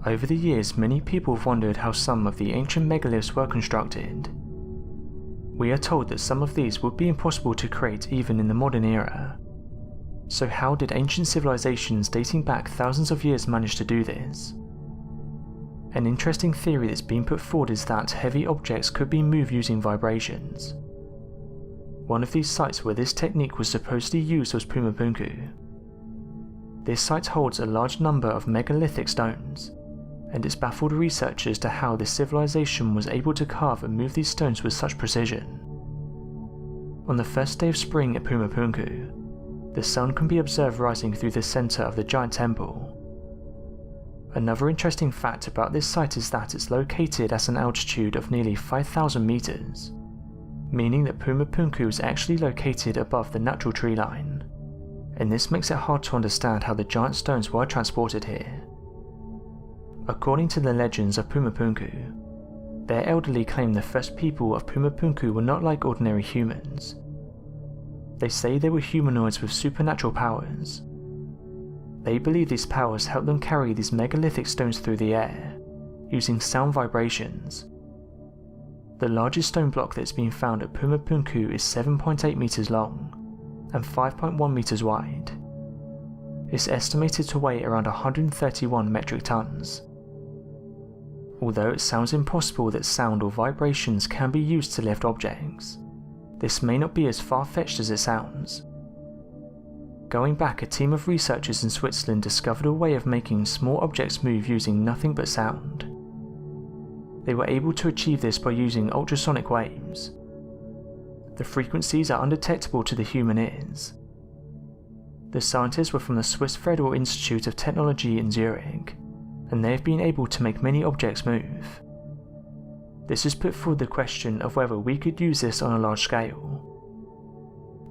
Over the years, many people have wondered how some of the ancient megaliths were constructed. We are told that some of these would be impossible to create even in the modern era. So how did ancient civilizations dating back thousands of years manage to do this? An interesting theory that's been put forward is that heavy objects could be moved using vibrations. One of these sites where this technique was supposedly used was Pumapunku. This site holds a large number of megalithic stones, and it's baffled researchers to how this civilization was able to carve and move these stones with such precision. On the first day of spring at Pumapunku, the sun can be observed rising through the center of the giant temple. Another interesting fact about this site is that it's located at an altitude of nearly 5,000 meters, meaning that Pumapunku is actually located above the natural tree line, and this makes it hard to understand how the giant stones were transported here. According to the legends of Pumapunku, their elderly claim the first people of Pumapunku were not like ordinary humans. They say they were humanoids with supernatural powers. They believe these powers helped them carry these megalithic stones through the air, using sound vibrations. The largest stone block that's been found at Pumapunku is 7.8 meters long and 5.1 meters wide. It's estimated to weigh around 131 metric tons. Although it sounds impossible that sound or vibrations can be used to lift objects, this may not be as far-fetched as it sounds. Going back, a team of researchers in Switzerland discovered a way of making small objects move using nothing but sound. They were able to achieve this by using ultrasonic waves. The frequencies are undetectable to the human ears. The scientists were from the Swiss Federal Institute of Technology in Zurich, and they have been able to make many objects move. This has put forward the question of whether we could use this on a large scale.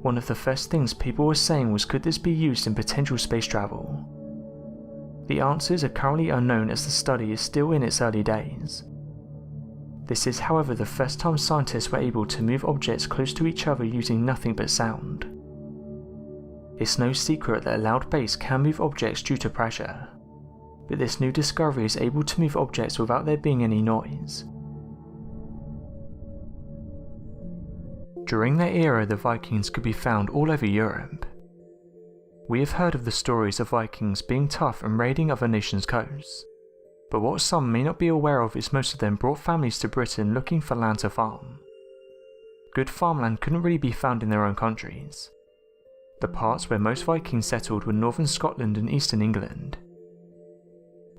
One of the first things people were saying was, could this be used in potential space travel? The answers are currently unknown as the study is still in its early days. This is, however, the first time scientists were able to move objects close to each other using nothing but sound. It's no secret that a loud bass can move objects due to pressure, but this new discovery is able to move objects without there being any noise. During their era, the Vikings could be found all over Europe. We have heard of the stories of Vikings being tough and raiding other nations' coasts, but what some may not be aware of is most of them brought families to Britain looking for land to farm. Good farmland couldn't really be found in their own countries. The parts where most Vikings settled were northern Scotland and eastern England.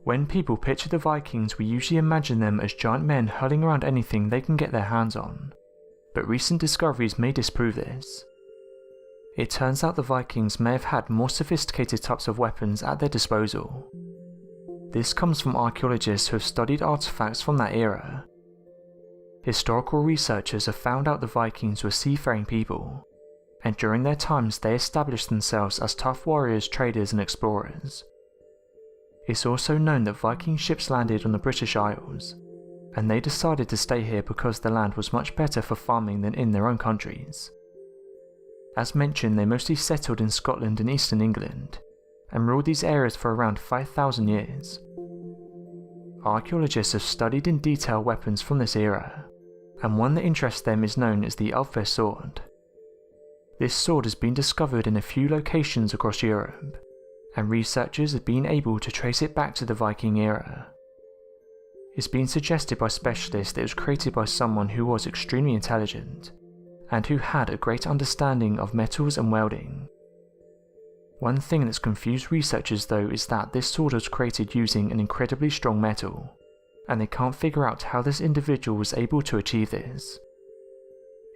When people picture the Vikings, we usually imagine them as giant men hurling around anything they can get their hands on, but recent discoveries may disprove this. It turns out the Vikings may have had more sophisticated types of weapons at their disposal. This comes from archaeologists who have studied artifacts from that era. Historical researchers have found out the Vikings were seafaring people, and during their times they established themselves as tough warriors, traders and explorers. It's also known that Viking ships landed on the British Isles, and they decided to stay here because the land was much better for farming than in their own countries. As mentioned, they mostly settled in Scotland and eastern England, and ruled these areas for around 5,000 years. Archaeologists have studied in detail weapons from this era, and one that interests them is known as the Ulfar sword. This sword has been discovered in a few locations across Europe, and researchers have been able to trace it back to the Viking era. It's been suggested by specialists that it was created by someone who was extremely intelligent, and who had a great understanding of metals and welding. One thing that's confused researchers though is that this sword was created using an incredibly strong metal, and they can't figure out how this individual was able to achieve this.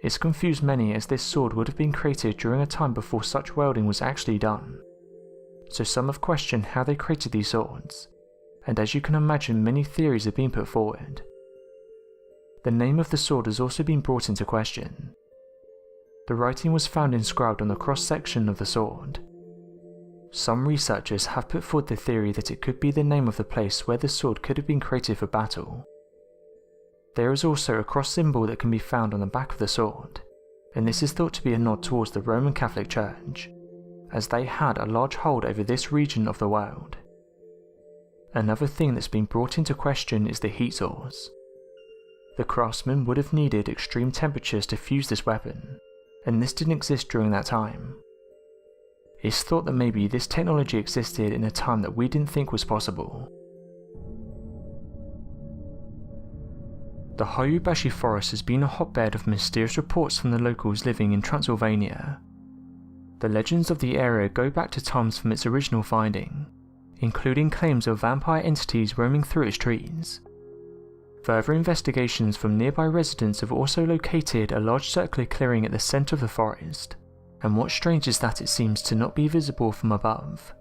It's confused many as this sword would have been created during a time before such welding was actually done. So some have questioned how they created these swords, and as you can imagine, many theories have been put forward. The name of the sword has also been brought into question. The writing was found inscribed on the cross-section of the sword. Some researchers have put forward the theory that it could be the name of the place where the sword could have been created for battle. There is also a cross symbol that can be found on the back of the sword, and this is thought to be a nod towards the Roman Catholic Church, as they had a large hold over this region of the world. Another thing that's been brought into question is the heat source. The craftsmen would have needed extreme temperatures to fuse this weapon, and this didn't exist during that time. It's thought that maybe this technology existed in a time that we didn't think was possible. The Hayashi Forest has been a hotbed of mysterious reports from the locals living in Transylvania. The legends of the area go back to times from its original finding, including claims of vampire entities roaming through its trees. Further investigations from nearby residents have also located a large circular clearing at the centre of the forest, and what's strange is that it seems to not be visible from above.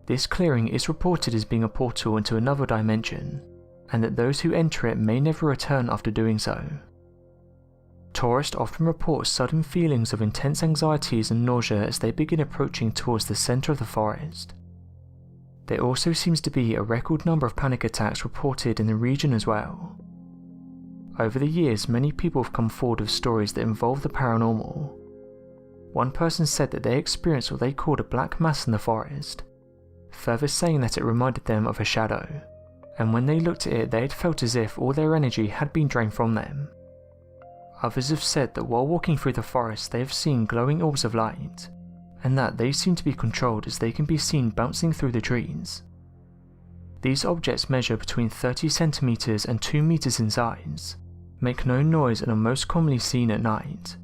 This clearing is reported as being a portal into another dimension, and that those who enter it may never return after doing so. Tourists often report sudden feelings of intense anxieties and nausea as they begin approaching towards the centre of the forest. There also seems to be a record number of panic attacks reported in the region as well. Over the years, many people have come forward with stories that involve the paranormal. One person said that they experienced what they called a black mass in the forest, further saying that it reminded them of a shadow, and when they looked at it they had felt as if all their energy had been drained from them. Others have said that while walking through the forest they have seen glowing orbs of light, and that they seem to be controlled as they can be seen bouncing through the trees. These objects measure between 30 centimeters and 2 meters in size, make no noise and are most commonly seen at night.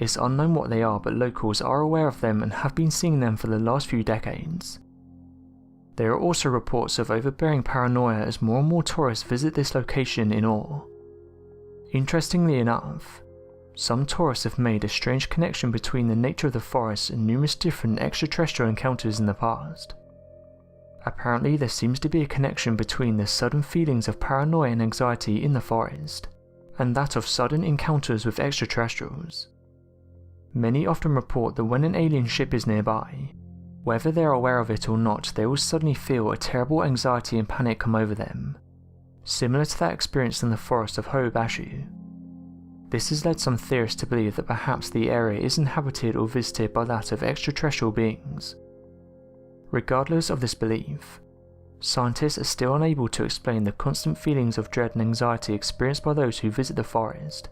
It's unknown what they are, but locals are aware of them and have been seeing them for the last few decades. There are also reports of overbearing paranoia as more and more tourists visit this location in awe. Interestingly enough, some tourists have made a strange connection between the nature of the forest and numerous different extraterrestrial encounters in the past. Apparently there seems to be a connection between the sudden feelings of paranoia and anxiety in the forest, and that of sudden encounters with extraterrestrials. Many often report that when an alien ship is nearby, whether they are aware of it or not, they will suddenly feel a terrible anxiety and panic come over them, similar to that experienced in the forest of Hayashi. This has led some theorists to believe that perhaps the area is inhabited or visited by that of extraterrestrial beings. Regardless of this belief, scientists are still unable to explain the constant feelings of dread and anxiety experienced by those who visit the forest,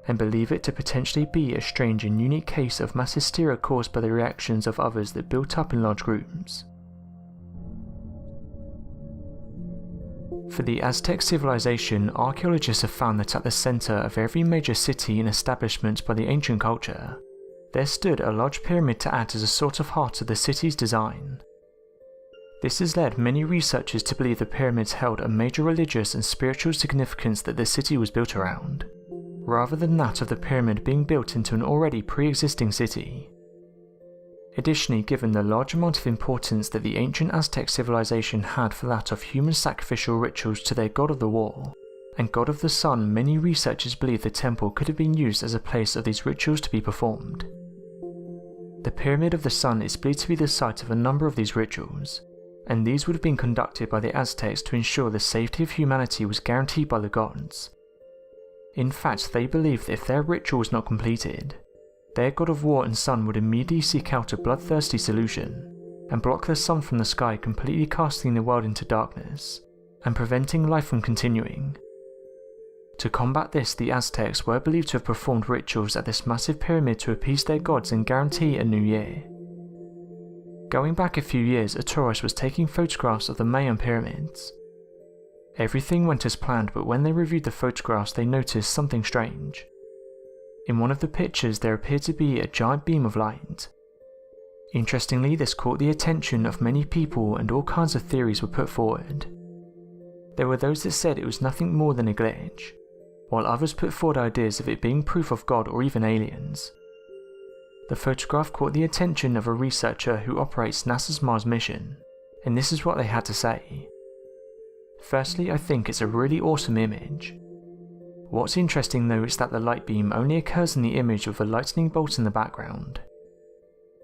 and believe it to potentially be a strange and unique case of mass hysteria caused by the reactions of others that built up in large groups. For the Aztec civilization, archaeologists have found that at the centre of every major city and establishment by the ancient culture, there stood a large pyramid to act as a sort of heart of the city's design. This has led many researchers to believe the pyramids held a major religious and spiritual significance that the city was built around, rather than that of the pyramid being built into an already pre-existing city. Additionally, given the large amount of importance that the ancient Aztec civilization had for that of human sacrificial rituals to their god of the war and god of the sun, many researchers believe the temple could have been used as a place of these rituals to be performed. The Pyramid of the Sun is believed to be the site of a number of these rituals, and these would have been conducted by the Aztecs to ensure the safety of humanity was guaranteed by the gods. In fact, they believed that if their ritual was not completed, their god of war and sun would immediately seek out a bloodthirsty solution, and block the sun from the sky, completely casting the world into darkness, and preventing life from continuing. To combat this, the Aztecs were believed to have performed rituals at this massive pyramid to appease their gods and guarantee a new year. Going back a few years, a tourist was taking photographs of the Mayan pyramids. Everything went as planned, but when they reviewed the photographs they noticed something strange. In one of the pictures there appeared to be a giant beam of light. Interestingly, this caught the attention of many people and all kinds of theories were put forward. There were those that said it was nothing more than a glitch, while others put forward ideas of it being proof of God or even aliens. The photograph caught the attention of a researcher who operates NASA's Mars mission, and this is what they had to say. Firstly, I think it's a really awesome image. What's interesting though is that the light beam only occurs in the image with a lightning bolt in the background.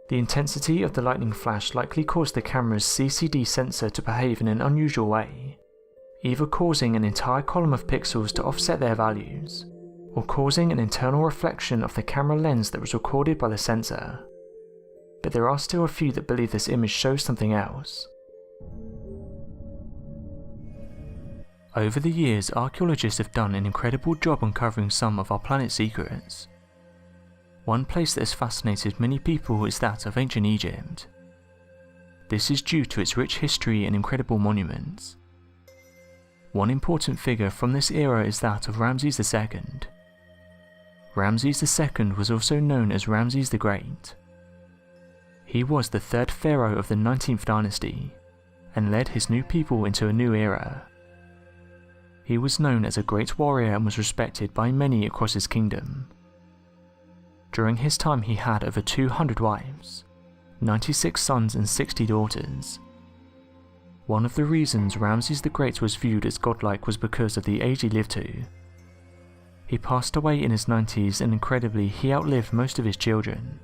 The intensity of the lightning flash likely caused the camera's CCD sensor to behave in an unusual way, either causing an entire column of pixels to offset their values, or causing an internal reflection of the camera lens that was recorded by the sensor. But there are still a few that believe this image shows something else. Over the years, archaeologists have done an incredible job uncovering some of our planet's secrets. One place that has fascinated many people is that of ancient Egypt. This is due to its rich history and incredible monuments. One important figure from this era is that of Ramses II. Ramses II was also known as Ramses the Great. He was the third pharaoh of the 19th dynasty, and led his new people into a new era. He was known as a great warrior and was respected by many across his kingdom. During his time he had over 200 wives, 96 sons and 60 daughters. One of the reasons Ramses the Great was viewed as godlike was because of the age he lived to. He passed away in his 90s and incredibly he outlived most of his children.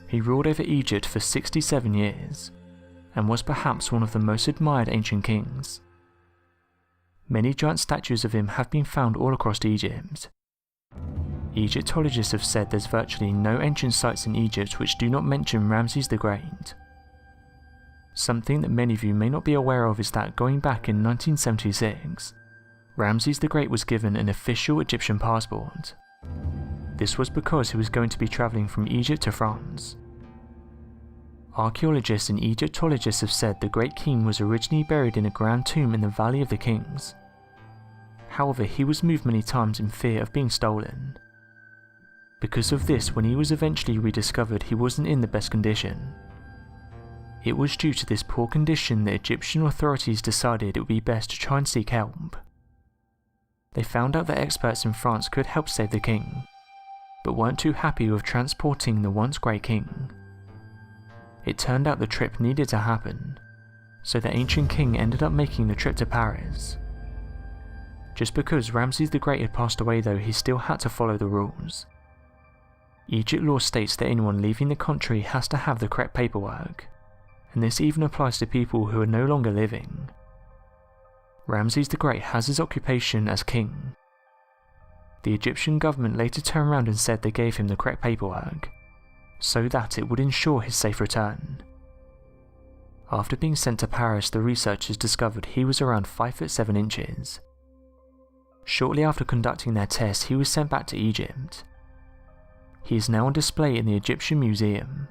He ruled over Egypt for 67 years, and was perhaps one of the most admired ancient kings. Many giant statues of him have been found all across Egypt. Egyptologists have said there's virtually no ancient sites in Egypt which do not mention Ramses the Great. Something that many of you may not be aware of is that going back in 1976, Ramses the Great was given an official Egyptian passport. This was because he was going to be travelling from Egypt to France. Archaeologists and Egyptologists have said the Great King was originally buried in a grand tomb in the Valley of the Kings. However, he was moved many times in fear of being stolen. Because of this, when he was eventually rediscovered, he wasn't in the best condition. It was due to this poor condition that Egyptian authorities decided it would be best to try and seek help. They found out that experts in France could help save the king, but weren't too happy with transporting the once great king. It turned out the trip needed to happen, so the ancient king ended up making the trip to Paris. Just because Ramses the Great had passed away though, he still had to follow the rules. Egypt law states that anyone leaving the country has to have the correct paperwork, and this even applies to people who are no longer living. Ramses the Great has his occupation as king. The Egyptian government later turned around and said they gave him the correct paperwork, so that it would ensure his safe return. After being sent to Paris, the researchers discovered he was around 5'7". Shortly after conducting their tests, he was sent back to Egypt. He is now on display in the Egyptian Museum.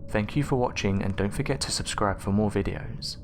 Thank you for watching and don't forget to subscribe for more videos.